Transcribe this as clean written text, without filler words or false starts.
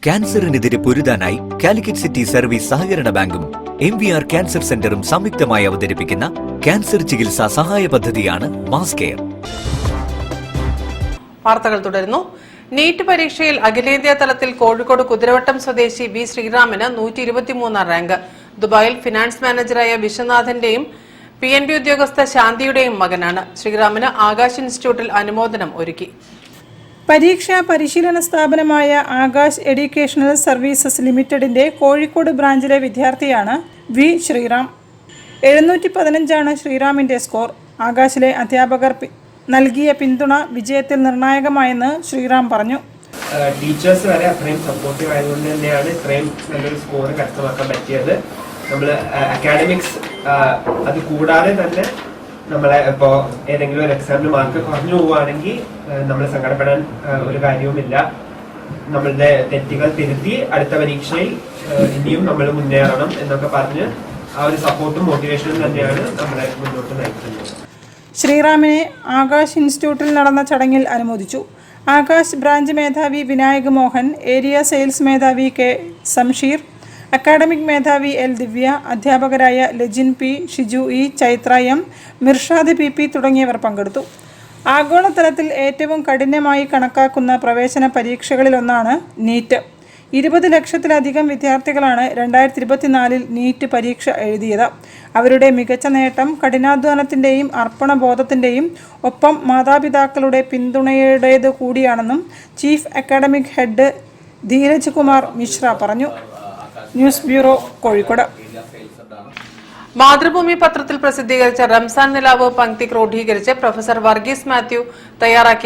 ക്യാൻസറിനെതിരെ പൊരുതാനായി Calicut city service സഹകരണ ബാങ്കും MVR cancer സെന്ററും സംയുക്തമായി അവതരിപ്പിക്കുന്ന ക്യാൻസർ ചികിത്സാ സഹായ പദ്ധതിയാണ് മാസ് കെയർ. വാർത്തകൾ തുടരുന്നു. നീറ്റ് പരീക്ഷയിൽ അഖിലേന്ത്യാ തലത്തിൽ കോഴിക്കോട് കുതിരവട്ടം സ്വദേശി ബി ശ്രീറാമിന് 123 റാങ്ക്. ദുബായിൽ ഫിനാൻസ് മാനേജറായ വിശ്വനാഥന്റെയും PNB ഉദ്യോഗസ്ഥ ശാന്തിയുടെയും മകനാണ്. ശ്രീറാമിന് ആകാശ് ഇൻസ്റ്റിറ്റ്യൂട്ടിൽ അനുമോദനം ഒരുക്കി. പരീക്ഷാ പരിശീലന സ്ഥാപനമായ ആകാശ് എഡ്യൂക്കേഷണൽ സർവീസസ് ലിമിറ്റഡിന്റെ കോഴിക്കോട് ബ്രാഞ്ചിലെ വിദ്യാർത്ഥിയാണ് വി ശ്രീറാം. 715 ശ്രീറാമിന്റെ സ്കോർ. ആകാശിലെ അധ്യാപകർ നൽകിയ പിന്തുണ വിജയത്തിൽ നിർണായകമായെന്ന് ശ്രീറാം പറഞ്ഞു. ടീച്ചേഴ്സ് വരെ അത്രയും സപ്പോർട്ടീവ് ആയതുകൊണ്ട് തന്നെയാണ് ഇത്രയും നല്ലൊരു സ്കോർ കരസ്ഥമാക്കാൻ പറ്റിയത്. നമ്മൾ അക്കാഡമിക്സ് അത് കൂടാതെ തന്നെ നമ്മളെ ഇപ്പോൾ ഏതെങ്കിലും ഒരു എക്സാമിന് മാർക്ക് കുറഞ്ഞു പോവുകയാണെങ്കിൽ നമ്മൾ സങ്കടപ്പെടാൻ ഒരു കാര്യവുമില്ല. നമ്മളുടെ തെറ്റുകൾ തിരുത്തി അടുത്ത പരീക്ഷയിൽ ഇനിയും നമ്മൾ മുന്നേറണം എന്നൊക്കെ പറഞ്ഞ് ആ ഒരു സപ്പോർട്ടും മോട്ടിവേഷനും തന്നെയാണ് നമ്മളെ മുന്നോട്ട് നയിക്കുന്നത്. ശ്രീറാമിനെ ആകാശ് ഇൻസ്റ്റിറ്റ്യൂട്ടിൽ നടന്ന ചടങ്ങിൽ അനുമോദിച്ചു. ആകാശ് ബ്രാഞ്ച് മേധാവി വിനായക് മോഹൻ, ഏരിയ സെയിൽസ് മേധാവി K സംഷീർ, അക്കാഡമിക് മേധാവി L ദിവ്യ, അധ്യാപകരായ Lajin P, Shiju E, Chaitra M, Mirshad PP തുടങ്ങിയവർ പങ്കെടുത്തു. ആഗോളതലത്തിൽ ഏറ്റവും കഠിനമായി കണക്കാക്കുന്ന പ്രവേശന പരീക്ഷകളിലൊന്നാണ് നീറ്റ്. 20 ലക്ഷത്തിലധികം വിദ്യാർത്ഥികളാണ് 2024 നീറ്റ് പരീക്ഷ എഴുതിയത്. അവരുടെ മികച്ച നേട്ടം കഠിനാധ്വാനത്തിൻ്റെയും അർപ്പണബോധത്തിൻ്റെയും ഒപ്പം മാതാപിതാക്കളുടെ പിന്തുണയുടേത് കൂടിയാണെന്നും chief academic head Dheeraj Kumar Mishra പറഞ്ഞു. News bureau, Kozhikode. മാതൃഭൂമി പത്രത്തിൽ പ്രസിദ്ധീകരിച്ച റംസാൻ നിലാവ് പങ്ക്തി ക്രോഡീകരിച്ച് പ്രൊഫസർ വർഗീസ് മാത്യു തയ്യാറാക്കിയ